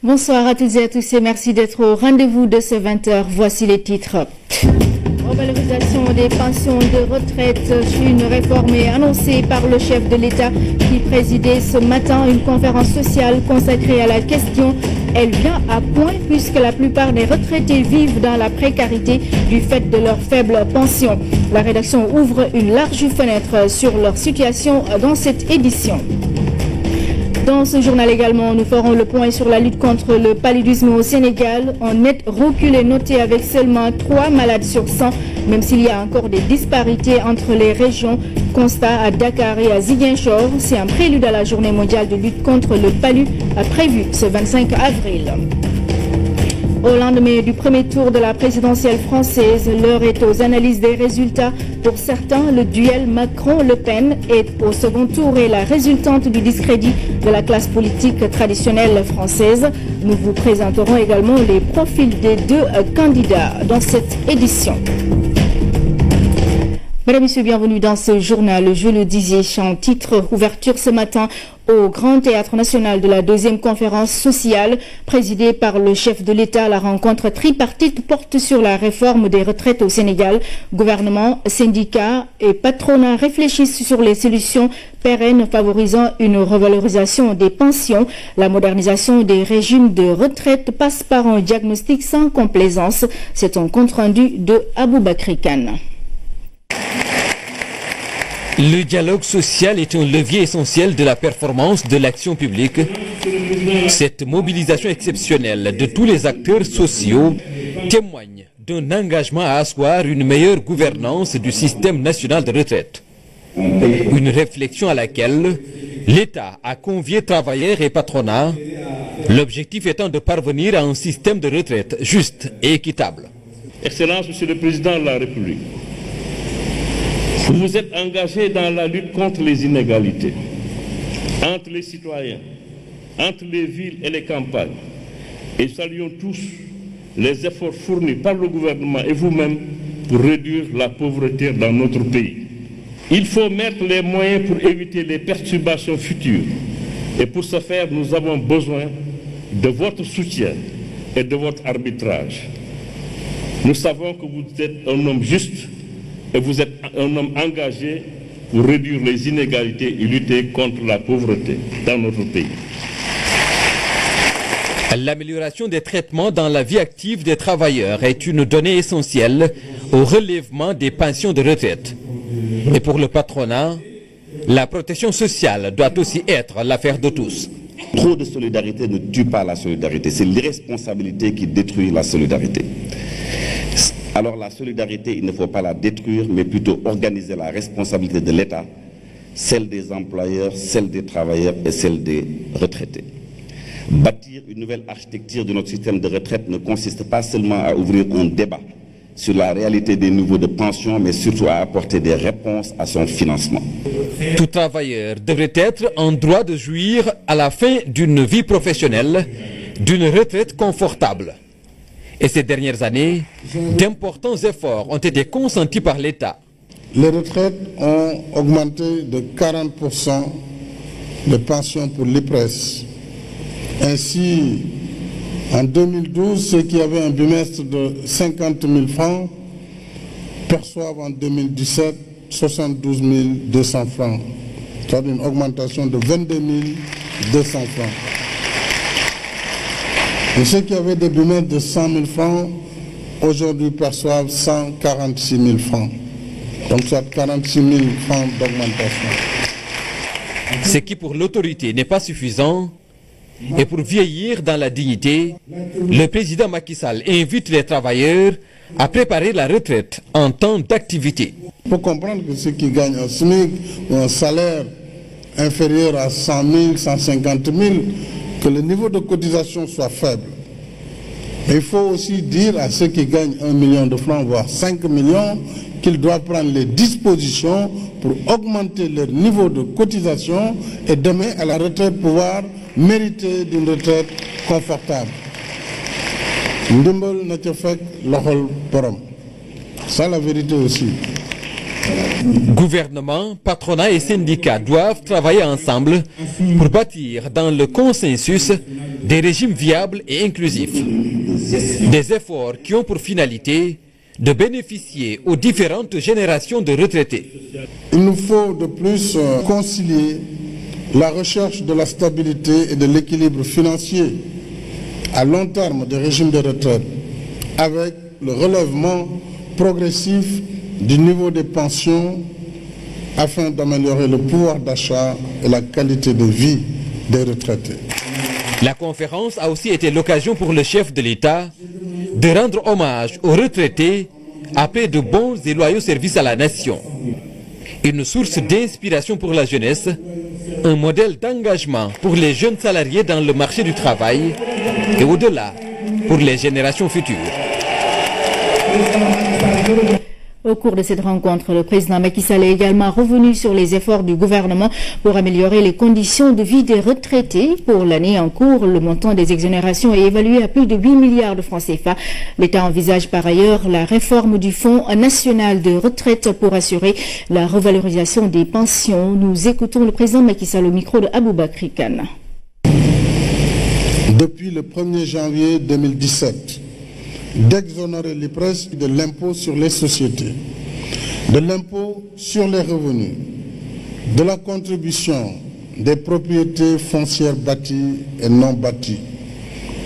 Bonsoir à toutes et à tous et merci d'être au rendez-vous de ce 20h. Voici les titres. Revalorisation des pensions de retraite, une réforme est annoncée par le chef de l'État qui présidait ce matin une conférence sociale consacrée à la question. Elle vient à point puisque la plupart des retraités vivent dans la précarité du fait de leur faible pension. La rédaction ouvre une large fenêtre sur leur situation dans cette édition. Dans ce journal également, nous ferons le point sur la lutte contre le paludisme au Sénégal. Un net recul est noté avec seulement 3 malades sur 100, même s'il y a encore des disparités entre les régions. Constat à Dakar et à Ziguinchor, c'est un prélude à la journée mondiale de lutte contre le palu prévue ce 25 avril. Au lendemain du premier tour de la présidentielle française, l'heure est aux analyses des résultats. Pour certains, le duel Macron-Le Pen est au second tour et la résultante du discrédit de la classe politique traditionnelle française. Nous vous présenterons également les profils des deux candidats dans cette édition. Mesdames et messieurs, bienvenue dans ce journal. Je le disais, en titre, ouverture ce matin au Grand Théâtre National de la deuxième conférence sociale présidée par le chef de l'État. La rencontre tripartite porte sur la réforme des retraites au Sénégal. Gouvernement, syndicats et patronat réfléchissent sur les solutions pérennes favorisant une revalorisation des pensions. La modernisation des régimes de retraite passe par un diagnostic sans complaisance. C'est un compte-rendu de Aboubakry Kane. Le dialogue social est un levier essentiel de la performance de l'action publique. Cette mobilisation exceptionnelle de tous les acteurs sociaux témoigne d'un engagement à asseoir une meilleure gouvernance du système national de retraite. Une réflexion à laquelle l'État a convié travailleurs et patronat, l'objectif étant de parvenir à un système de retraite juste et équitable. Excellence, Monsieur le Président de la République, vous vous êtes engagé dans la lutte contre les inégalités entre les citoyens, entre les villes et les campagnes. Et saluons tous les efforts fournis par le gouvernement et vous-même pour réduire la pauvreté dans notre pays. Il faut mettre les moyens pour éviter les perturbations futures. Et pour ce faire, nous avons besoin de votre soutien et de votre arbitrage. Nous savons que vous êtes un homme juste et vous êtes un homme engagé pour réduire les inégalités et lutter contre la pauvreté dans notre pays. L'amélioration des traitements dans la vie active des travailleurs est une donnée essentielle au relèvement des pensions de retraite. Et pour le patronat, la protection sociale doit aussi être l'affaire de tous. Trop de solidarité ne tue pas la solidarité, c'est l'irresponsabilité qui détruit la solidarité. Alors la solidarité, il ne faut pas la détruire, mais plutôt organiser la responsabilité de l'État, celle des employeurs, celle des travailleurs et celle des retraités. Bâtir une nouvelle architecture de notre système de retraite ne consiste pas seulement à ouvrir un débat sur la réalité des niveaux de pension, mais surtout à apporter des réponses à son financement. Tout travailleur devrait être en droit de jouir à la fin d'une vie professionnelle d'une retraite confortable. Et ces dernières années, d'importants efforts ont été consentis par l'État. Les retraites ont augmenté de 40% de pensions pour l'IPRES. Ainsi, en 2012, ceux qui avaient un bimestre de 50 000 francs perçoivent en 2017 72 200 francs, c'est-à-dire une augmentation de 22 200 francs. Et ceux qui avaient des bimestres de 100 000 francs, aujourd'hui perçoivent 146 000 francs. Donc c'est 46 000 francs d'augmentation. Ce qui pour l'autorité n'est pas suffisant, et pour vieillir dans la dignité, le président Macky Sall invite les travailleurs à préparer la retraite en temps d'activité. Il faut comprendre que ceux qui gagnent un SMIC ou un salaire inférieur à 100 000, 150 000, que le niveau de cotisation soit faible. Et il faut aussi dire à ceux qui gagnent 1 million de francs, voire 5 millions, qu'ils doivent prendre les dispositions pour augmenter leur niveau de cotisation et demain à la retraite pouvoir mériter d'une retraite confortable. Ndimbal na ca fekk loxol borom. Ça la vérité aussi. Gouvernement, patronat et syndicats doivent travailler ensemble pour bâtir dans le consensus des régimes viables et inclusifs. Des efforts qui ont pour finalité de bénéficier aux différentes générations de retraités. Il nous faut de plus concilier la recherche de la stabilité et de l'équilibre financier à long terme des régimes de retraite avec le relèvement progressif du niveau des pensions afin d'améliorer le pouvoir d'achat et la qualité de vie des retraités. La conférence a aussi été l'occasion pour le chef de l'État de rendre hommage aux retraités après de bons et loyaux services à la nation. Une source d'inspiration pour la jeunesse, un modèle d'engagement pour les jeunes salariés dans le marché du travail et au-delà pour les générations futures. Au cours de cette rencontre, le président Macky Sall est également revenu sur les efforts du gouvernement pour améliorer les conditions de vie des retraités. Pour l'année en cours, le montant des exonérations est évalué à plus de 8 milliards de francs CFA. L'État envisage par ailleurs la réforme du Fonds national de retraite pour assurer la revalorisation des pensions. Nous écoutons le président Macky Sall au micro de Aboubakry Kane. Depuis le 1er janvier 2017, d'exonérer l'IPRES de l'impôt sur les sociétés, de l'impôt sur les revenus, de la contribution des propriétés foncières bâties et non bâties,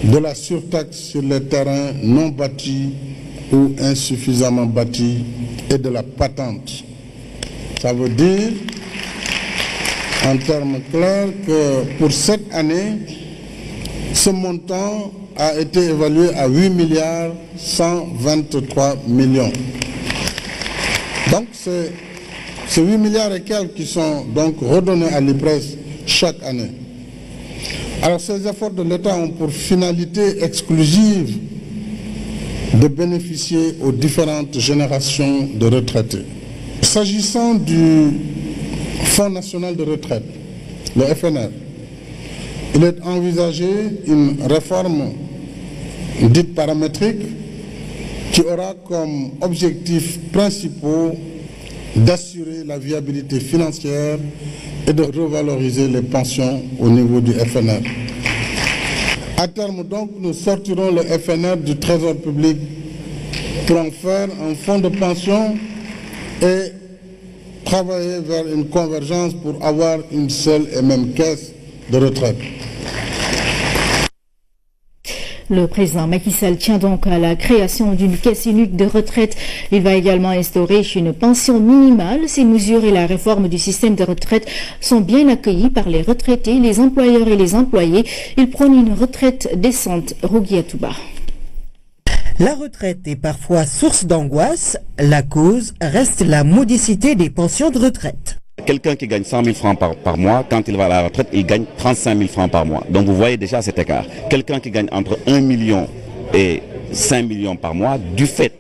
de la surtaxe sur les terrains non bâtis ou insuffisamment bâtis et de la patente. Ça veut dire, en termes clairs, que pour cette année, ce montant a été évalué à 8 milliards 123 millions. Donc c'est 8 milliards et quelques qui sont donc redonnés à l'IPRES chaque année. Alors ces efforts de l'État ont pour finalité exclusive de bénéficier aux différentes générations de retraités. S'agissant du Fonds national de retraite, le FNR, il est envisagé une réforme dite paramétrique qui aura comme objectifs principaux d'assurer la viabilité financière et de revaloriser les pensions au niveau du FNR. À terme donc, nous sortirons le FNR du Trésor public pour en faire un fonds de pension et travailler vers une convergence pour avoir une seule et même caisse de retraite. Le président Macky Sall tient donc à la création d'une caisse unique de retraite. Il va également instaurer une pension minimale. Ces mesures et la réforme du système de retraite sont bien accueillies par les retraités, les employeurs et les employés. Il prône une retraite décente. Rougui Atouba. La retraite est parfois source d'angoisse. La cause reste la modicité des pensions de retraite. Quelqu'un qui gagne 100 000 francs par mois, quand il va à la retraite, il gagne 35 000 francs par mois. Donc vous voyez déjà cet écart. Quelqu'un qui gagne entre 1 million et 5 millions par mois, du fait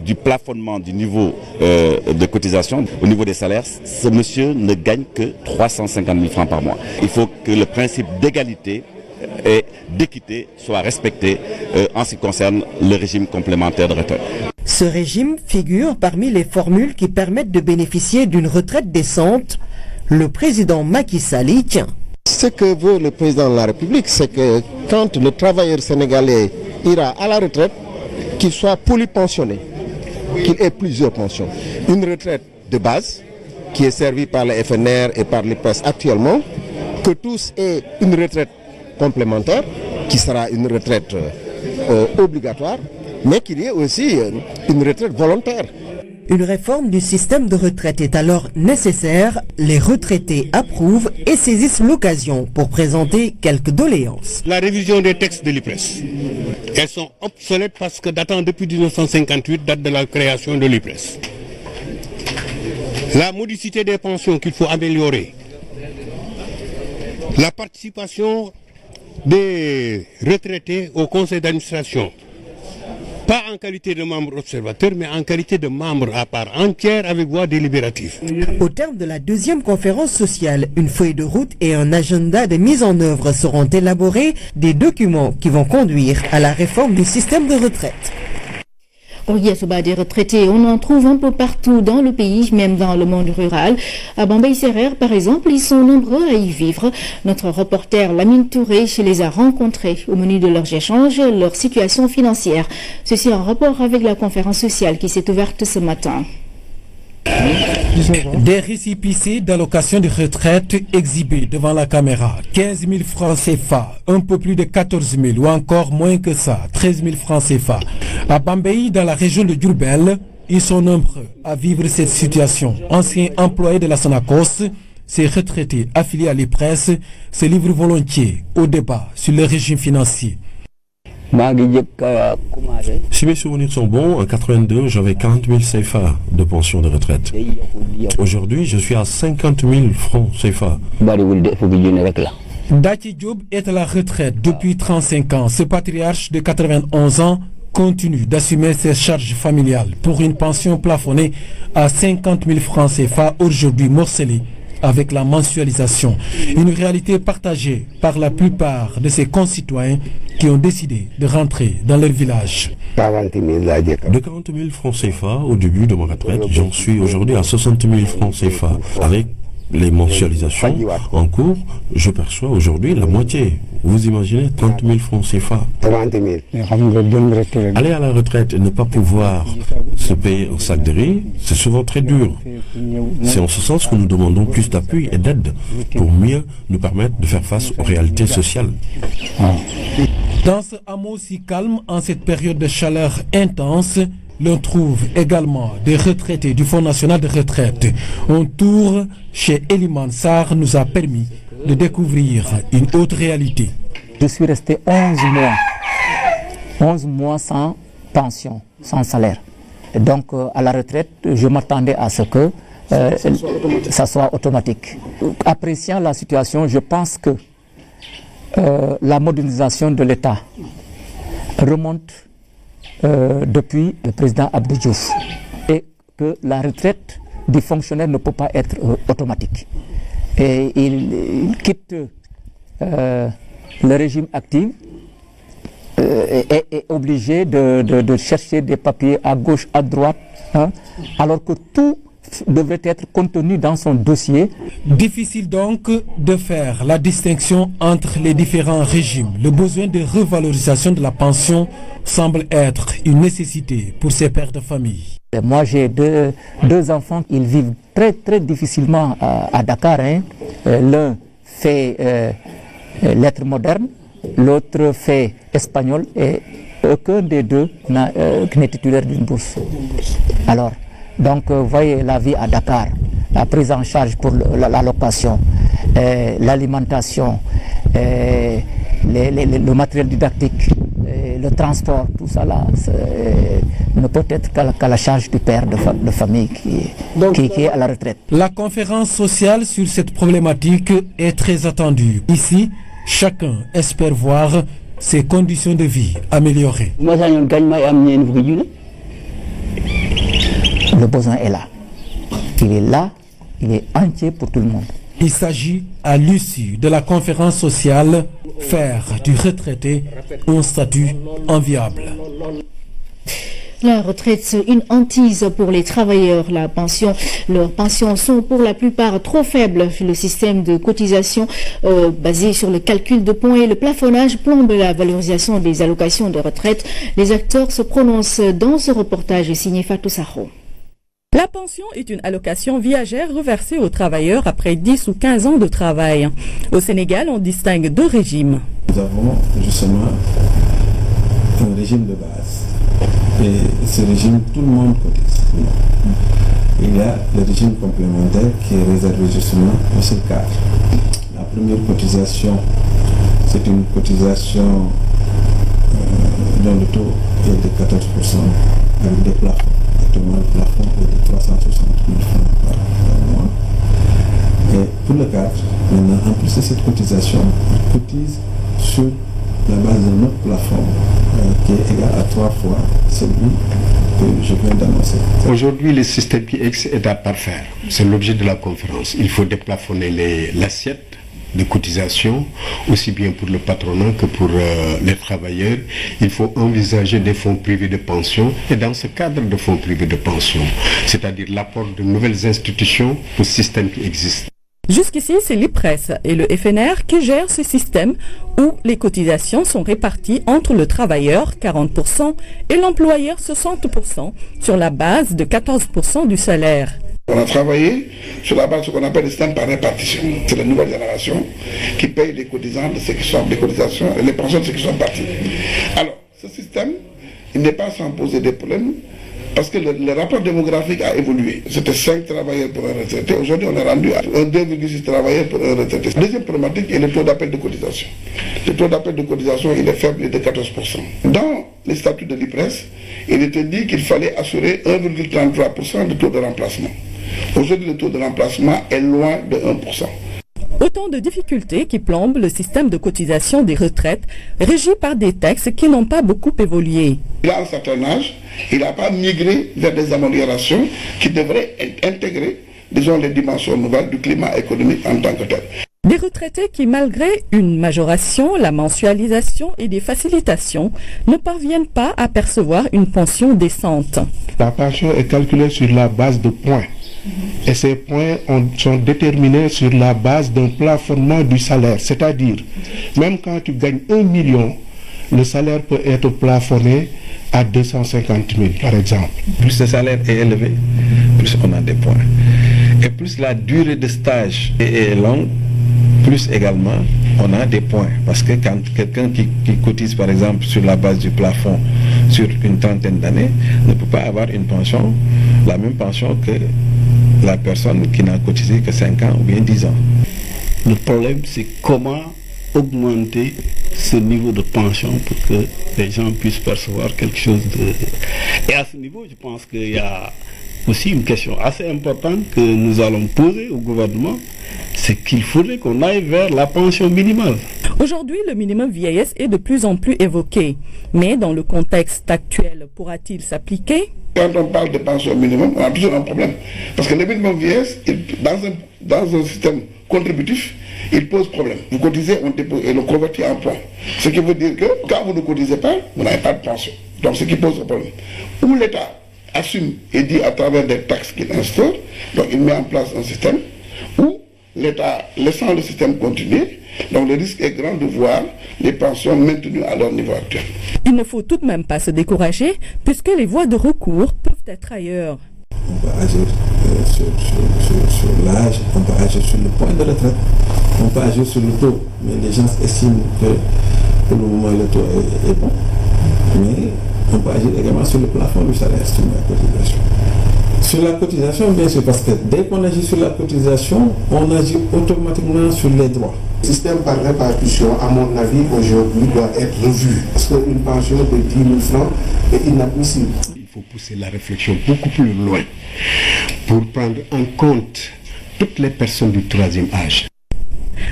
du plafonnement du niveau de cotisation au niveau des salaires, ce monsieur ne gagne que 350 000 francs par mois. Il faut que le principe d'égalité et d'équité soit respecté en ce qui concerne le régime complémentaire de retraite. Ce régime figure parmi les formules qui permettent de bénéficier d'une retraite décente. Le président Macky Sall y tient. Ce que veut le président de la République, c'est que quand le travailleur sénégalais ira à la retraite, qu'il soit polypensionné, qu'il ait plusieurs pensions. Une retraite de base, qui est servie par le FNR et par l'IPRES actuellement, que tous aient une retraite complémentaire, qui sera une retraite obligatoire, mais qu'il y ait aussi une retraite volontaire. Une réforme du système de retraite est alors nécessaire. Les retraités approuvent et saisissent l'occasion pour présenter quelques doléances. La révision des textes de l'IPRES, elles sont obsolètes parce que datant depuis 1958, date de la création de l'IPRES. La modicité des pensions qu'il faut améliorer. La participation des retraités au conseil d'administration. Pas en qualité de membre observateur, mais en qualité de membre à part entière avec voix délibérative. Au terme de la deuxième conférence sociale, une feuille de route et un agenda de mise en œuvre seront élaborés, des documents qui vont conduire à la réforme du système de retraite. Il y a ce bas des retraités, on en trouve un peu partout dans le pays, même dans le monde rural. À Bambey-Serer, par exemple, ils sont nombreux à y vivre. Notre reporter Lamine Touré les a rencontrés. Au menu de leurs échanges, leur situation financière. Ceci en rapport avec la conférence sociale qui s'est ouverte ce matin. Des récépissés d'allocation de retraite exhibés devant la caméra. 15 000 francs CFA, un peu plus de 14 000 ou encore moins que ça, 13 000 francs CFA. À Bambey, dans la région de Diourbel, ils sont nombreux à vivre cette situation. Anciens employés de la Sonacos, ces retraités affiliés à l'IPRES se livrent volontiers au débat sur le régime financier. Si mes souvenirs sont bons, en 82, j'avais 40 000 CFA de pension de retraite. Aujourd'hui, je suis à 50 000 francs CFA. Dati Diop est à la retraite depuis 35 ans. Ce patriarche de 91 ans continue d'assumer ses charges familiales pour une pension plafonnée à 50 000 francs CFA, aujourd'hui morcelée avec la mensualisation. Une réalité partagée par la plupart de ses concitoyens qui ont décidé de rentrer dans leur village. De 40 000 francs CFA au début de ma retraite, j'en suis aujourd'hui à 60 000 francs CFA. Avec les mensualisations en cours, je perçois aujourd'hui la moitié. Vous imaginez 30 000 francs CFA. Aller à la retraite et ne pas pouvoir se payer un sac de riz, c'est souvent très dur. C'est en ce sens que nous demandons plus d'appui et d'aide pour mieux nous permettre de faire face aux réalités sociales. Dans ce hameau si calme, en cette période de chaleur intense, l'on trouve également des retraités du Fonds national de retraite. Un tour chez Eliman Sarr nous a permis de découvrir une autre réalité. Je suis resté 11 mois sans pension, sans salaire. Et donc à la retraite, je m'attendais à ce que ça soit automatique. Appréciant la situation, je pense que la modernisation de l'État remonte depuis le président Abdou Diouf et que la retraite du fonctionnaire ne peut pas être automatique. Et il quitte le régime actif et est obligé de chercher des papiers à gauche, à droite, alors que tout devrait être contenu dans son dossier. Difficile donc de faire la distinction entre les différents régimes. Le besoin de revalorisation de la pension semble être une nécessité pour ces pères de famille. Moi j'ai deux enfants, ils vivent très très difficilement à Dakar. L'un fait lettres modernes, l'autre fait espagnol et aucun des deux n'est titulaire d'une bourse. Alors, donc, vous voyez la vie à Dakar, la prise en charge pour la location, l'alimentation, le matériel didactique, le transport, tout ça là, ne peut être qu'à la charge du père de famille qui est à la retraite. La conférence sociale sur cette problématique est très attendue. Ici, chacun espère voir ses conditions de vie améliorées. Le besoin est là. Il est là, il est entier pour tout le monde. Il s'agit, à l'issue de la conférence sociale, faire du retraité un statut enviable. La retraite, une hantise pour les travailleurs. Leurs pensions sont pour la plupart trop faibles. Le système de cotisation basé sur le calcul de points et le plafonnage plombe la valorisation des allocations de retraite. Les acteurs se prononcent dans ce reportage signé Fatou Sakho. La pension est une allocation viagère reversée aux travailleurs après 10 ou 15 ans de travail. Au Sénégal, on distingue deux régimes. Nous avons justement un régime de base. Et ce régime, tout le monde cotise. Il y a le régime complémentaire qui est réservé justement à ce cadre. La première cotisation, c'est une cotisation dont le taux est de 14% avec des plafonds. Actuellement, le plafond est de 360 000 francs par mois. Et pour le cadre, maintenant, en plus de cette cotisation, il cotise sur la base d'un autre plafond qui est égal à 3 fois celui que je viens d'annoncer. Aujourd'hui, le système PX est à parfaire. C'est l'objet de la conférence. Il faut déplafonner l'assiette de cotisation, aussi bien pour le patronat que pour les travailleurs. Il faut envisager des fonds privés de pension et dans ce cadre de fonds privés de pension, c'est-à-dire l'apport de nouvelles institutions au système qui existe. Jusqu'ici, c'est l'IPRES et le FNR qui gèrent ce système où les cotisations sont réparties entre le travailleur, 40%, et l'employeur, 60%, sur la base de 14% du salaire. On a travaillé sur la base de ce qu'on appelle le système par répartition. C'est la nouvelle génération qui paye les cotisants de ceux qui sont des cotisations et les pensions de ceux qui sont partis. Alors, ce système, il n'est pas sans poser des problèmes parce que le rapport démographique a évolué. C'était 5 travailleurs pour un retraité. Aujourd'hui, on est rendu à 2,6 travailleurs pour un retraité. Deuxième problématique est le taux d'appel de cotisation. Le taux d'appel de cotisation, il est faible, il est de 14%. Dans les statuts de l'IPRES, il était dit qu'il fallait assurer 1,33% de taux de remplacement. Aujourd'hui, le taux de remplacement est loin de 1%. Autant de difficultés qui plombent le système de cotisation des retraites, régi par des textes qui n'ont pas beaucoup évolué. Il a un certain âge, il n'a pas migré vers des améliorations qui devraient intégrer, disons, les dimensions nouvelles du climat économique en tant que tel. Des retraités qui, malgré une majoration, la mensualisation et des facilitations, ne parviennent pas à percevoir une pension décente. La pension est calculée sur la base de points. Et ces points sont déterminés sur la base d'un plafonnement du salaire. C'est-à-dire, même quand tu gagnes 1 million, le salaire peut être plafonné à 250 000, par exemple. Plus le salaire est élevé, plus on a des points. Et plus la durée de stage est longue, plus également on a des points. Parce que quand quelqu'un qui cotise par exemple sur la base du plafond sur une trentaine d'années ne peut pas avoir une pension, la même pension que la personne qui n'a cotisé que 5 ans ou bien 10 ans. Le problème, c'est comment augmenter ce niveau de pension pour que les gens puissent percevoir quelque chose de... Et à ce niveau, je pense qu'il y a aussi une question assez importante que nous allons poser au gouvernement, c'est qu'il faudrait qu'on aille vers la pension minimale. Aujourd'hui, le minimum vieillesse est de plus en plus évoqué. Mais dans le contexte actuel, pourra-t-il s'appliquer? Quand on parle de pension minimum, on a toujours un problème. Parce que le minimum vieillesse, dans un système contributif, il pose problème. Vous cotisez, on dépose et le convertit en points. Ce qui veut dire que quand vous ne cotisez pas, vous n'avez pas de pension. Donc ce qui pose un problème. Où l'État assume et dit à travers des taxes qu'il instaure, donc il met en place un système où l'État, laissant le système continuer, donc le risque est grand de voir les pensions maintenues à leur niveau actuel. Il ne faut tout de même pas se décourager puisque les voies de recours peuvent être ailleurs. On peut agir sur l'âge, on peut agir sur le point de retraite, on peut agir sur le taux, mais les gens estiment que pour le moment le taux est bon. Mais on peut agir également sur le plafond du salaire, sur la cotisation. Sur la cotisation, bien sûr, parce que dès qu'on agit sur la cotisation, on agit automatiquement sur les droits. Le système par répartition, à mon avis, aujourd'hui, doit être revu. Parce qu'une pension de 10 000 francs est inadmissible. Il faut pousser la réflexion beaucoup plus loin pour prendre en compte toutes les personnes du troisième âge.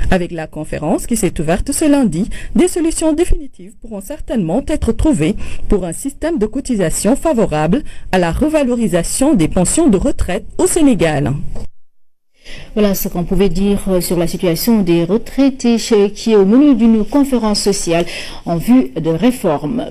Avec la conférence qui s'est ouverte ce lundi, des solutions définitives pourront certainement être trouvées pour un système de cotisation favorable à la revalorisation des pensions de retraite au Sénégal. Voilà ce qu'on pouvait dire sur la situation des retraités qui est au menu d'une conférence sociale en vue de réforme.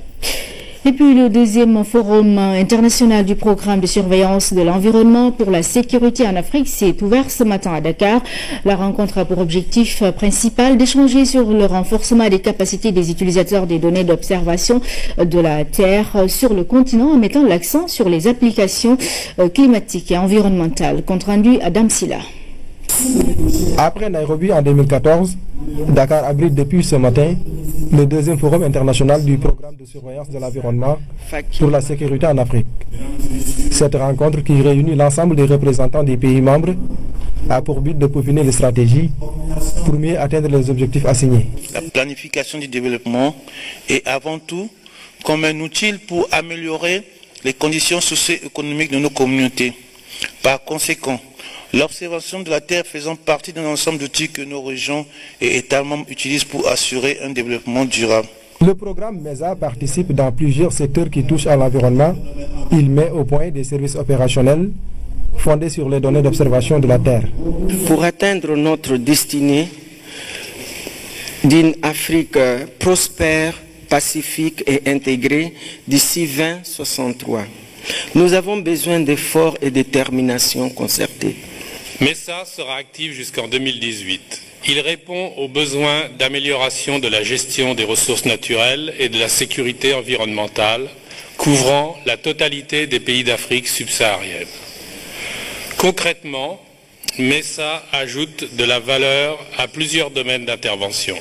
Et puis le deuxième forum international du programme de surveillance de l'environnement pour la sécurité en Afrique s'est ouvert ce matin à Dakar. La rencontre a pour objectif principal d'échanger sur le renforcement des capacités des utilisateurs des données d'observation de la Terre sur le continent en mettant l'accent sur les applications climatiques et environnementales. Compte rendu Adam Silla. Après Nairobi en 2014, Dakar abrite depuis ce matin le deuxième forum international du programme de surveillance de l'environnement pour la sécurité en Afrique. Cette rencontre qui réunit l'ensemble des représentants des pays membres a pour but de peaufiner les stratégies pour mieux atteindre les objectifs assignés. La planification du développement est avant tout comme un outil pour améliorer les conditions socio-économiques de nos communautés. Par conséquent, l'observation de la Terre faisant partie d'un ensemble d'outils que nos régions et États membres utilisent pour assurer un développement durable. Le programme MESA participe dans plusieurs secteurs qui touchent à l'environnement. Il met au point des services opérationnels fondés sur les données d'observation de la Terre. Pour atteindre notre destinée, d'une Afrique prospère, pacifique et intégrée d'ici 2063. Nous avons besoin d'efforts et de détermination concertée. MESA sera actif jusqu'en 2018. Il répond aux besoins d'amélioration de la gestion des ressources naturelles et de la sécurité environnementale, couvrant la totalité des pays d'Afrique subsaharienne. Concrètement, MESA ajoute de la valeur à plusieurs domaines d'intervention.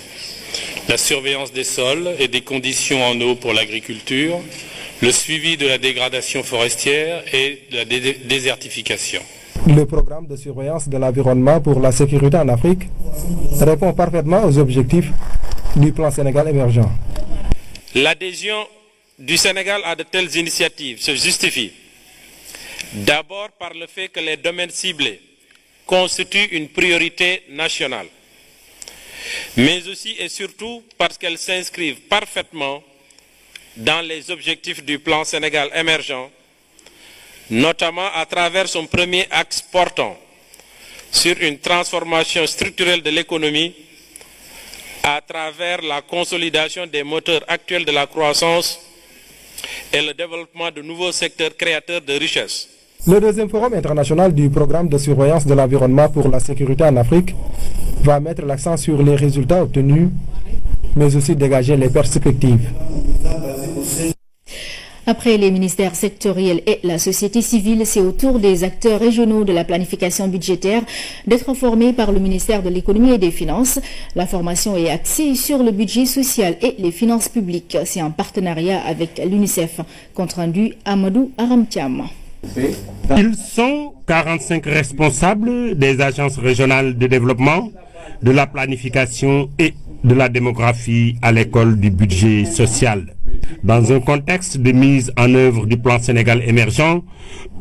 La surveillance des sols et des conditions en eau pour l'agriculture, le suivi de la dégradation forestière et de la désertification. Le programme de surveillance de l'environnement pour la sécurité en Afrique répond parfaitement aux objectifs du plan Sénégal émergent. L'adhésion du Sénégal à de telles initiatives se justifie d'abord par le fait que les domaines ciblés constituent une priorité nationale, mais aussi et surtout parce qu'elles s'inscrivent parfaitement dans les objectifs du plan Sénégal émergent, notamment à travers son premier axe portant sur une transformation structurelle de l'économie à travers la consolidation des moteurs actuels de la croissance et le développement de nouveaux secteurs créateurs de richesses. Le deuxième forum international du programme de surveillance de l'environnement pour la sécurité en Afrique va mettre l'accent sur les résultats obtenus, mais aussi dégager les perspectives. Après les ministères sectoriels et la société civile, c'est au tour des acteurs régionaux de la planification budgétaire d'être formés par le ministère de l'économie et des finances. La formation est axée sur le budget social et les finances publiques. C'est en partenariat avec l'UNICEF. Compte rendu Amadou Aramtiam. Ils sont 45 responsables des agences régionales de développement, de la planification et de la démographie à l'école du budget social. Dans un contexte de mise en œuvre du plan Sénégal émergent,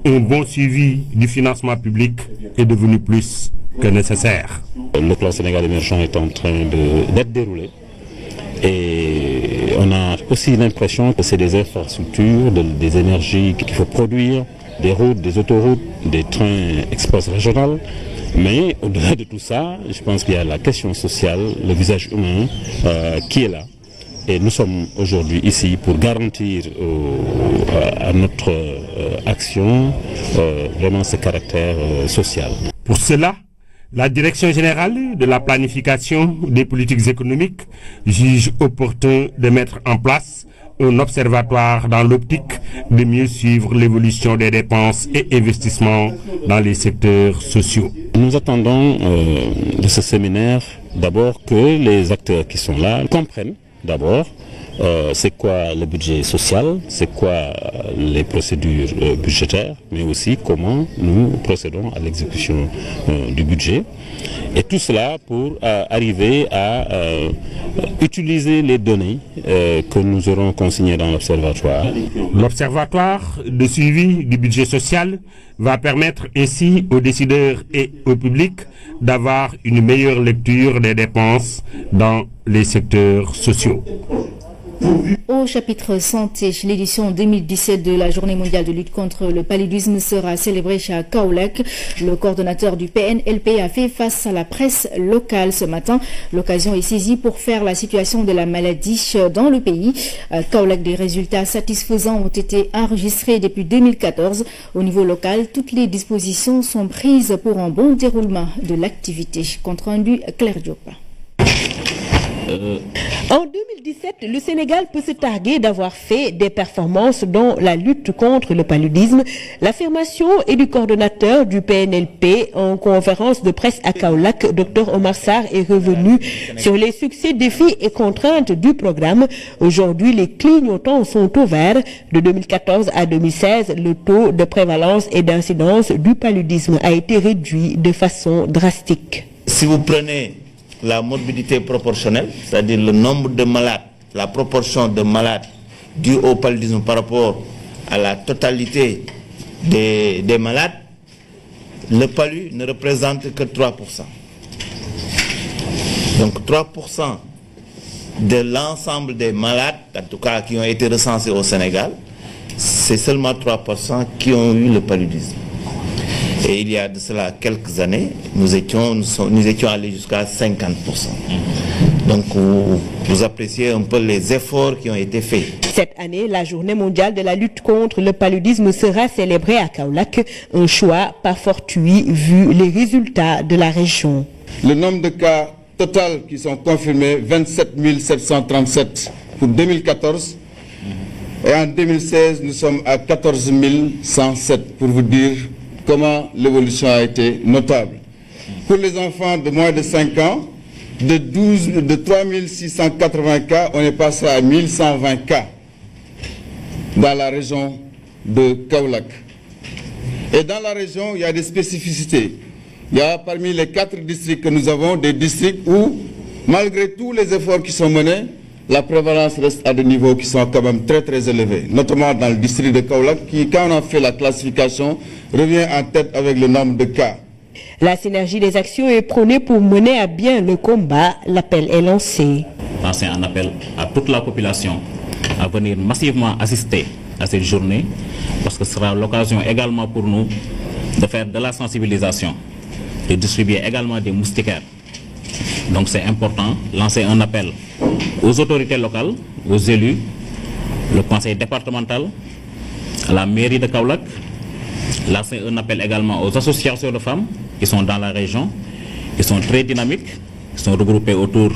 un bon suivi du financement public est devenu plus que nécessaire. Le plan Sénégal émergent est en train d'être déroulé et on a aussi l'impression que c'est des infrastructures, des énergies qu'il faut produire, des routes, des autoroutes, des trains express régionaux. Mais au-delà de tout ça, je pense qu'il y a la question sociale, le visage humain qui est là. Et nous sommes aujourd'hui ici pour garantir à notre action vraiment ce caractère social. Pour cela, la Direction générale de la planification des politiques économiques juge opportun de mettre en place un observatoire dans l'optique de mieux suivre l'évolution des dépenses et investissements dans les secteurs sociaux. Nous attendons de ce séminaire d'abord que les acteurs qui sont là comprennent d'abord c'est quoi le budget social, c'est quoi les procédures budgétaires, mais aussi comment nous procédons à l'exécution du budget. Et tout cela pour arriver à utiliser les données que nous aurons consignées dans l'observatoire. L'observatoire de suivi du budget social va permettre ainsi aux décideurs et au public d'avoir une meilleure lecture des dépenses dans les secteurs sociaux. Au chapitre santé, l'édition 2017 de la Journée mondiale de lutte contre le paludisme sera célébrée chez Kaolack. Le coordonnateur du PNLP a fait face à la presse locale ce matin. L'occasion est saisie pour faire la situation de la maladie dans le pays. À Kaolack, des résultats satisfaisants ont été enregistrés depuis 2014. Au niveau local, toutes les dispositions sont prises pour un bon déroulement de l'activité. Compte rendu Claire Diop. En 2017, le Sénégal peut se targuer d'avoir fait des performances dans la lutte contre le paludisme. L'affirmation est du coordonnateur du PNLP en conférence de presse à Kaolack. Dr Omar Sarr est revenu sur les succès, défis et contraintes du programme. Aujourd'hui, les clignotants sont au vert. De 2014 à 2016, le taux de prévalence et d'incidence du paludisme a été réduit de façon drastique. Si vous prenez la morbidité proportionnelle, c'est-à-dire le nombre de malades, la proportion de malades dus au paludisme par rapport à la totalité des malades, le palu ne représente que 3%. Donc 3% de l'ensemble des malades, en tout cas qui ont été recensés au Sénégal, c'est seulement 3% qui ont eu le paludisme. Et il y a de cela quelques années, nous étions allés jusqu'à 50%. Donc vous appréciez un peu les efforts qui ont été faits. Cette année, la journée mondiale de la lutte contre le paludisme sera célébrée à Kaolack. Un choix pas fortuit vu les résultats de la région. Le nombre de cas total qui sont confirmés, 27 737 pour 2014. Et en 2016, nous sommes à 14 107 pour vous dire comment l'évolution a été notable. Pour les enfants de moins de 5 ans, de 3 680 cas, on est passé à 1120 cas dans la région de Kaolack. Et dans la région, il y a des spécificités. Il y a parmi les 4 districts que nous avons, des districts où, malgré tous les efforts qui sont menés, la prévalence reste à des niveaux qui sont quand même très très élevés, notamment dans le district de Kaolack, qui, quand on a fait la classification, revient en tête avec le nombre de cas. La synergie des actions est prônée pour mener à bien le combat. L'appel est lancé. C'est un appel à toute la population à venir massivement assister à cette journée, parce que ce sera l'occasion également pour nous de faire de la sensibilisation, de distribuer également des moustiquaires. Donc c'est important, lancer un appel aux autorités locales, aux élus, le conseil départemental, à la mairie de Kaolack, lancer un appel également aux associations de femmes qui sont dans la région, qui sont très dynamiques, qui sont regroupées autour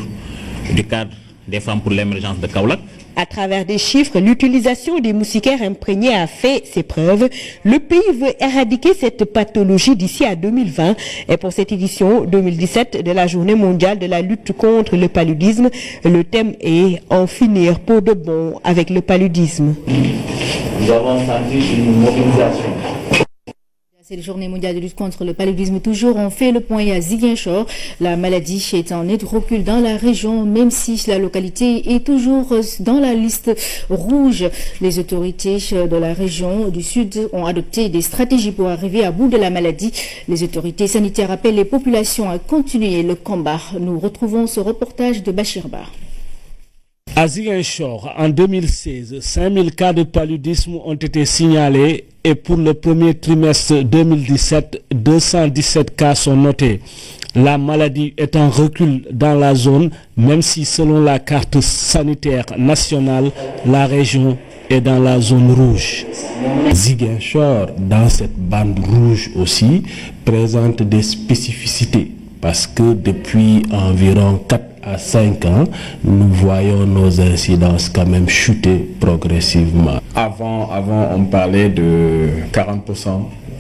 du cadre des femmes pour l'émergence de Kaolack. À travers des chiffres, l'utilisation des moustiquaires imprégnés a fait ses preuves. Le pays veut éradiquer cette pathologie d'ici à 2020. Et pour cette édition 2017 de la Journée mondiale de la lutte contre le paludisme, le thème est « En finir pour de bon avec le paludisme ». Nous avons senti une mobilisation. C'est la journée mondiale de lutte contre le paludisme. Toujours, on fait le point à Ziguinchor. La maladie est en net recul dans la région, même si la localité est toujours dans la liste rouge. Les autorités de la région du Sud ont adopté des stratégies pour arriver à bout de la maladie. Les autorités sanitaires appellent les populations à continuer le combat. Nous retrouvons ce reportage de Bachir Bar. À Ziguinchor, en 2016, 5000 cas de paludisme ont été signalés et pour le premier trimestre 2017, 217 cas sont notés. La maladie est en recul dans la zone, même si selon la carte sanitaire nationale, la région est dans la zone rouge. Ziguinchor, dans cette bande rouge aussi, présente des spécificités parce que depuis environ 4 à 5 ans, nous voyons nos incidences quand même chuter progressivement. Avant, on parlait de 40%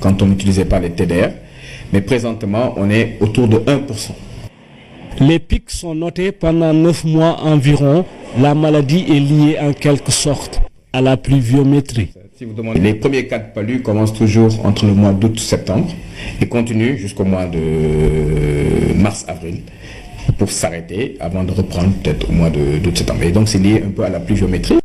quand on n'utilisait pas les TDR, mais présentement, on est autour de 1%. Les pics sont notés pendant 9 mois environ. La maladie est liée en quelque sorte à la pluviométrie. Si vous demandez, les premiers cas de palu commencent toujours entre le mois d'août et septembre et continuent jusqu'au mois de mars-avril, pour s'arrêter avant de reprendre peut-être au mois d'août septembre. Et donc c'est lié un peu à la pluviométrie.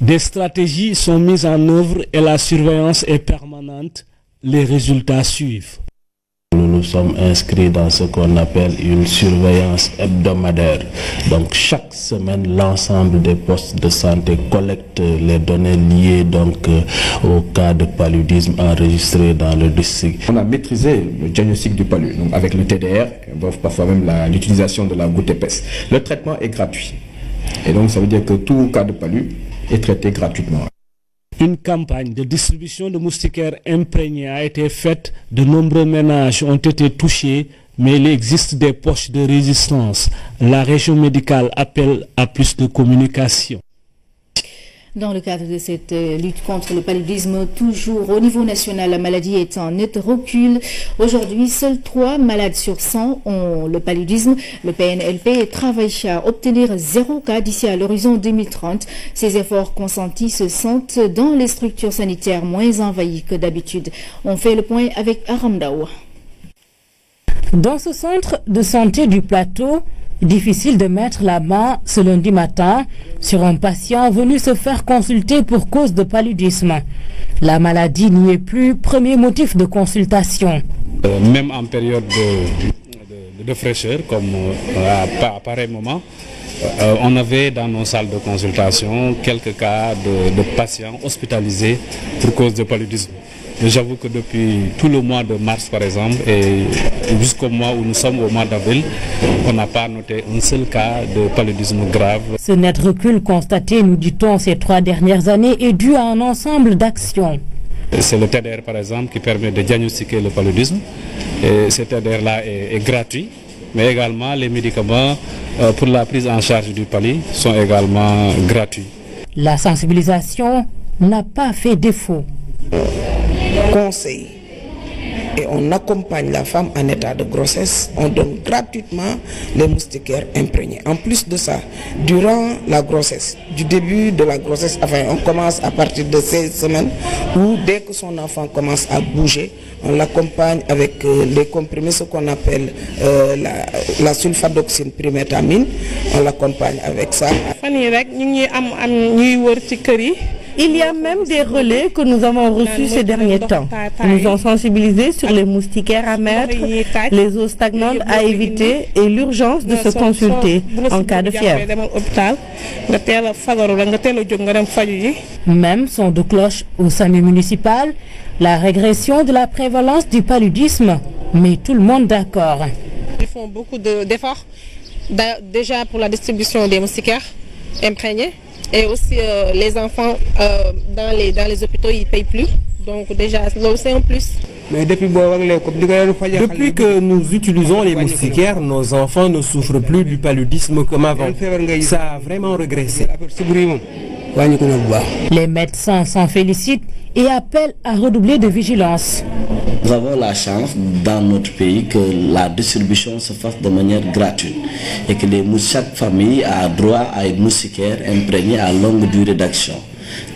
Des stratégies sont mises en œuvre et la surveillance est permanente. Les résultats suivent. Nous nous sommes inscrits dans ce qu'on appelle une surveillance hebdomadaire. Donc chaque semaine, l'ensemble des postes de santé collectent les données liées donc au cas de paludisme enregistré dans le district. On a maîtrisé le diagnostic du palu, donc avec le TDR, parfois même l'utilisation de la goutte épaisse. Le traitement est gratuit. Et donc ça veut dire que tout cas de palu est traité gratuitement. Une campagne de distribution de moustiquaires imprégnés a été faite. De nombreux ménages ont été touchés, mais il existe des poches de résistance. La région médicale appelle à plus de communication. Dans le cadre de cette lutte contre le paludisme, toujours au niveau national, la maladie est en net recul. Aujourd'hui, seuls 3 malades sur 100 ont le paludisme. Le PNLP travaille à obtenir 0 cas d'ici à l'horizon 2030. Ces efforts consentis se sentent dans les structures sanitaires moins envahies que d'habitude. On fait le point avec Aram Daoua. Dans ce centre de santé du plateau, difficile de mettre la main ce lundi matin sur un patient venu se faire consulter pour cause de paludisme. La maladie n'y est plus premier motif de consultation. Même en période de fraîcheur, comme à pareil moment, on avait dans nos salles de consultation quelques cas de patients hospitalisés pour cause de paludisme. J'avoue que depuis tout le mois de mars, par exemple, et jusqu'au mois où nous sommes, au mois d'avril, on n'a pas noté un seul cas de paludisme grave. Ce net recul constaté, nous dit-on, ces 3 dernières années est dû à un ensemble d'actions. C'est le TDR, par exemple, qui permet de diagnostiquer le paludisme. Et ce TDR-là est gratuit, mais également les médicaments pour la prise en charge du palu sont également gratuits. La sensibilisation n'a pas fait défaut. Conseil. Et on accompagne la femme en état de grossesse, on donne gratuitement les moustiquaires imprégnés. En plus de ça, durant la grossesse, du début de la grossesse, enfin on commence à partir de 16 semaines, ou dès que son enfant commence à bouger, on l'accompagne avec les comprimés, ce qu'on appelle la sulfadoxine primétamine, on l'accompagne avec ça. Il y a même des relais que nous avons reçus ces derniers temps. Ils nous ont sensibilisés sur les moustiquaires à mettre, les eaux stagnantes à éviter et l'urgence de se consulter en cas de fièvre. Même son de cloche au SAMU municipal, la régression de la prévalence du paludisme met tout le monde d'accord. Ils font beaucoup d'efforts, déjà pour la distribution des moustiquaires imprégnés. Et aussi les enfants dans les hôpitaux, ils ne payent plus. Donc déjà, c'est un plus. Depuis que nous utilisons les moustiquaires, nos enfants ne souffrent plus du paludisme comme avant. Ça a vraiment régressé. Les médecins s'en félicitent et appellent à redoubler de vigilance. Nous avons la chance dans notre pays que la distribution se fasse de manière gratuite et que chaque famille a droit à une moustiquaire imprégnée à longue durée d'action.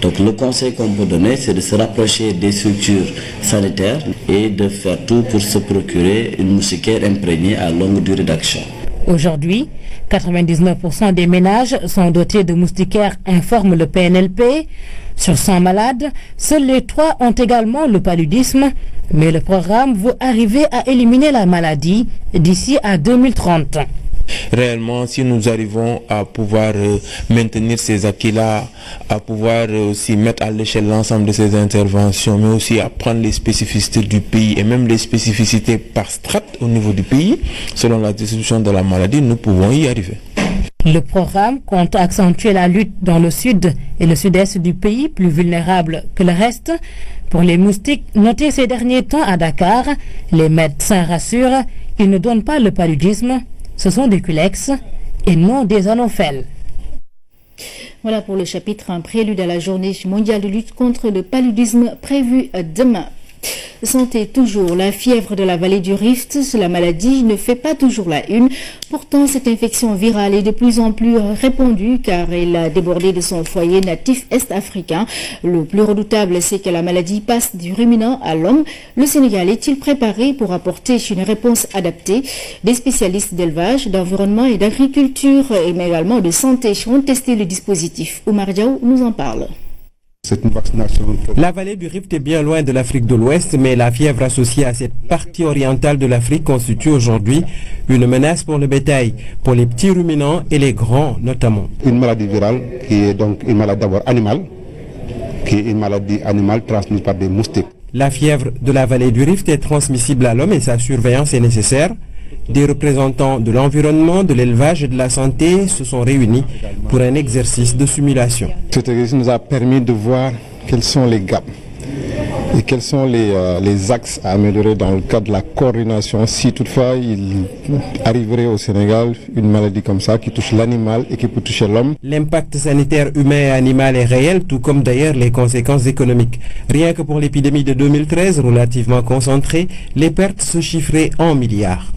Donc le conseil qu'on peut donner, c'est de se rapprocher des structures sanitaires et de faire tout pour se procurer une moustiquaire imprégnée à longue durée d'action. Aujourd'hui, 99% des ménages sont dotés de moustiquaires, informe le PNLP. Sur 100 malades, seuls les 3 ont également le paludisme, mais le programme veut arriver à éliminer la maladie d'ici à 2030. Réellement, si nous arrivons à pouvoir maintenir ces acquis-là, à pouvoir aussi mettre à l'échelle l'ensemble de ces interventions, mais aussi à prendre les spécificités du pays et même les spécificités par strate au niveau du pays, selon la distribution de la maladie, nous pouvons y arriver. Le programme compte accentuer la lutte dans le sud et le sud-est du pays, plus vulnérables que le reste. Pour les moustiques notés ces derniers temps à Dakar, les médecins rassurent, ils ne donnent pas le paludisme. Ce sont des culex et non des anophèles. Voilà pour le chapitre, un prélude à la journée mondiale de lutte contre le paludisme prévue demain. Santé toujours, la fièvre de la vallée du Rift, la maladie ne fait pas toujours la une. Pourtant, cette infection virale est de plus en plus répandue car elle a débordé de son foyer natif est-africain. Le plus redoutable, c'est que la maladie passe du ruminant à l'homme. Le Sénégal est-il préparé pour apporter une réponse adaptée? Des spécialistes d'élevage, d'environnement et d'agriculture, mais également de santé, ont testé le dispositif. Oumar Diaw nous en parle. C'est une vaccination. La vallée du Rift est bien loin de l'Afrique de l'Ouest, mais la fièvre associée à cette partie orientale de l'Afrique constitue aujourd'hui une menace pour le bétail, pour les petits ruminants et les grands notamment. Une maladie virale qui est donc une maladie d'abord animale, qui est une maladie animale transmise par des moustiques. La fièvre de la vallée du Rift est transmissible à l'homme et sa surveillance est nécessaire. Des représentants de l'environnement, de l'élevage et de la santé se sont réunis pour un exercice de simulation. Cet exercice nous a permis de voir quels sont les gaps et quels sont les axes à améliorer dans le cadre de la coordination si toutefois il arriverait au Sénégal une maladie comme ça qui touche l'animal et qui peut toucher l'homme. L'impact sanitaire humain et animal est réel, tout comme d'ailleurs les conséquences économiques. Rien que pour l'épidémie de 2013, relativement concentrée, les pertes se chiffraient en milliards.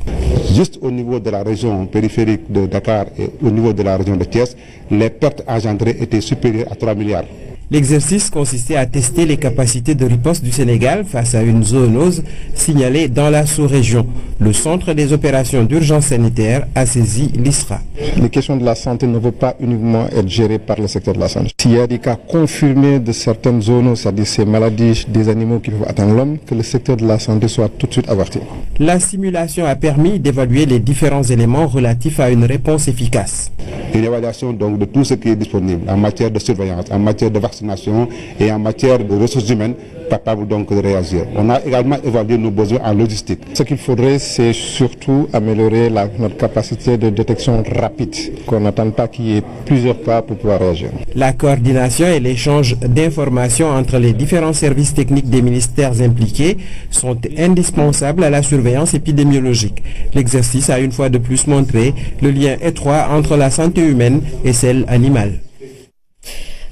Juste au niveau de la région périphérique de Dakar et au niveau de la région de Thiès, les pertes engendrées étaient supérieures à 3 milliards. L'exercice consistait à tester les capacités de riposte du Sénégal face à une zoonose signalée dans la sous-région. Le Centre des opérations d'urgence sanitaire a saisi l'ISRA. Les questions de la santé ne vont pas uniquement être gérées par le secteur de la santé. S'il y a des cas confirmés de certaines zoonoses, c'est-à-dire ces maladies des animaux qui peuvent atteindre l'homme, que le secteur de la santé soit tout de suite averti. La simulation a permis d'évaluer les différents éléments relatifs à une réponse efficace. Une évaluation donc de tout ce qui est disponible en matière de surveillance, en matière de vaccination, vaccination et en matière de ressources humaines capables donc de réagir. On a également évalué nos besoins en logistique. Ce qu'il faudrait, c'est surtout améliorer notre capacité de détection rapide, qu'on n'attend pas qu'il y ait plusieurs pas pour pouvoir réagir. La coordination et l'échange d'informations entre les différents services techniques des ministères impliqués sont indispensables à la surveillance épidémiologique. L'exercice a une fois de plus montré le lien étroit entre la santé humaine et celle animale.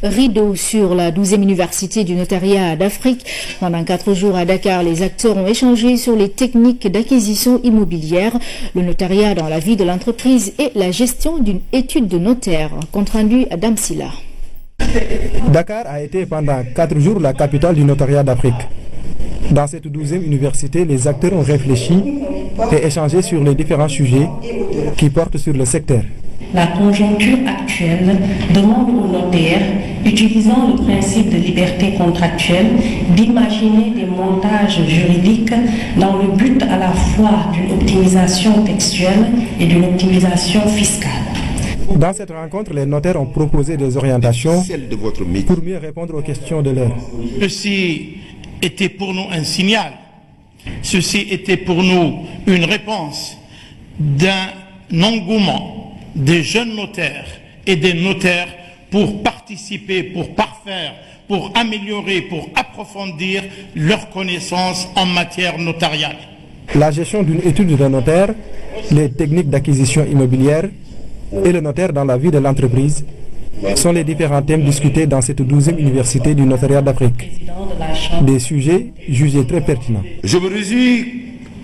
Rideau sur la 12e université du notariat d'Afrique. Pendant 4 jours à Dakar, les acteurs ont échangé sur les techniques d'acquisition immobilière, le notariat dans la vie de l'entreprise et la gestion d'une étude de notaire. Compte rendu à Damsila. Dakar a été pendant 4 jours la capitale du notariat d'Afrique. Dans cette 12e université, les acteurs ont réfléchi et échangé sur les différents sujets qui portent sur le secteur. La conjoncture actuelle demande aux notaires, utilisant le principe de liberté contractuelle, d'imaginer des montages juridiques dans le but à la fois d'une optimisation textuelle et d'une optimisation fiscale. Dans cette rencontre, les notaires ont proposé des orientations pour mieux répondre aux questions de l'heure. Ceci était pour nous un signal. Ceci était pour nous une réponse d'un engouement des jeunes notaires et des notaires pour participer, pour parfaire, pour améliorer, pour approfondir leurs connaissances en matière notariale. La gestion d'une étude d'un notaire, les techniques d'acquisition immobilière et le notaire dans la vie de l'entreprise sont les différents thèmes discutés dans cette 12e université du notariat d'Afrique. Des sujets jugés très pertinents. Je me réjouis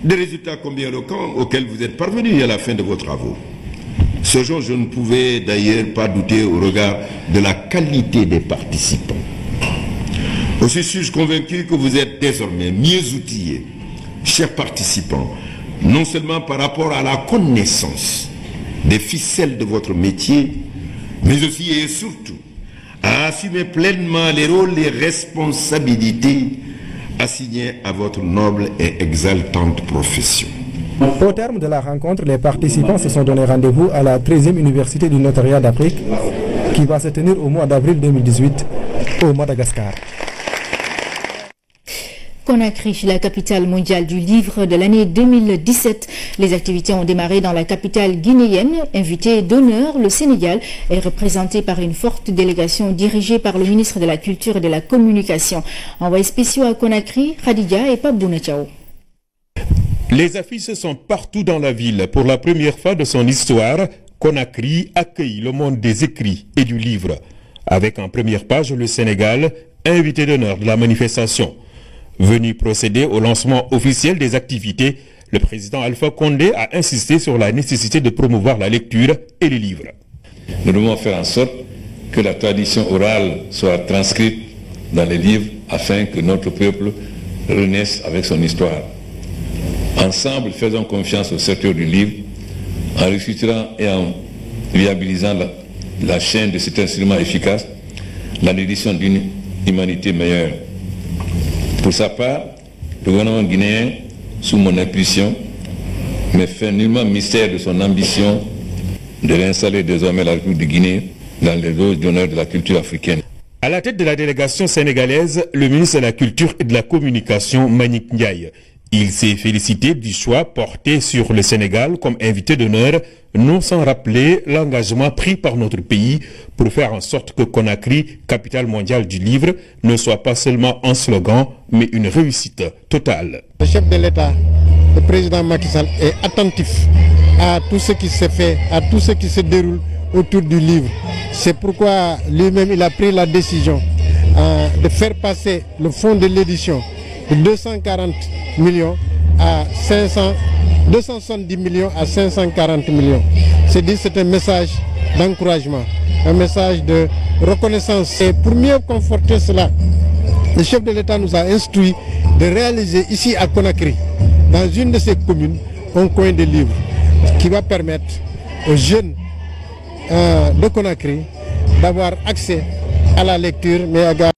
des résultats combien éloquents auxquels vous êtes parvenus à la fin de vos travaux. Ce jour, je ne pouvais d'ailleurs pas douter au regard de la qualité des participants. Aussi suis-je convaincu que vous êtes désormais mieux outillés, chers participants, non seulement par rapport à la connaissance des ficelles de votre métier, mais aussi et surtout à assumer pleinement les rôles et responsabilités assignés à votre noble et exaltante profession. Au terme de la rencontre, les participants se sont donné rendez-vous à la 13e université du notariat d'Afrique qui va se tenir au mois d'avril 2018 au Madagascar. Conakry, la capitale mondiale du livre de l'année 2017. Les activités ont démarré dans la capitale guinéenne. Invité d'honneur, le Sénégal est représenté par une forte délégation dirigée par le ministre de la Culture et de la Communication. Envoyés spéciaux à Conakry, Khadija et Pabouna Chao. Les affiches sont partout dans la ville. Pour la première fois de son histoire, Conakry accueille le monde des écrits et du livre. Avec en première page le Sénégal, invité d'honneur de la manifestation. Venu procéder au lancement officiel des activités, le président Alpha Condé a insisté sur la nécessité de promouvoir la lecture et les livres. Nous devons faire en sorte que la tradition orale soit transcrite dans les livres afin que notre peuple renaisse avec son histoire. Ensemble, faisons confiance au secteur du livre en restructurant et en viabilisant la chaîne de cet instrument efficace, la l'édition d'une humanité meilleure. Pour sa part, le gouvernement guinéen, sous mon impulsion, ne fait nullement mystère de son ambition de réinstaller désormais la République de Guinée dans les loges d'honneur de la culture africaine. À la tête de la délégation sénégalaise, le ministre de la Culture et de la Communication, Mbagnick Ndiaye. Il s'est félicité du choix porté sur le Sénégal comme invité d'honneur, non sans rappeler l'engagement pris par notre pays pour faire en sorte que Conakry, capitale mondiale du livre, ne soit pas seulement un slogan, mais une réussite totale. Le chef de l'État, le président Macky Sall, est attentif à tout ce qui se fait, à tout ce qui se déroule autour du livre. C'est pourquoi lui-même il a pris la décision de faire passer le fonds de l'édition de 240 millions à 270 millions à 540 millions. C'est un message d'encouragement, un message de reconnaissance. Et pour mieux conforter cela, le chef de l'État nous a instruit de réaliser ici à Conakry, dans une de ses communes, un coin de livres qui va permettre aux jeunes de Conakry d'avoir accès à la lecture, mais également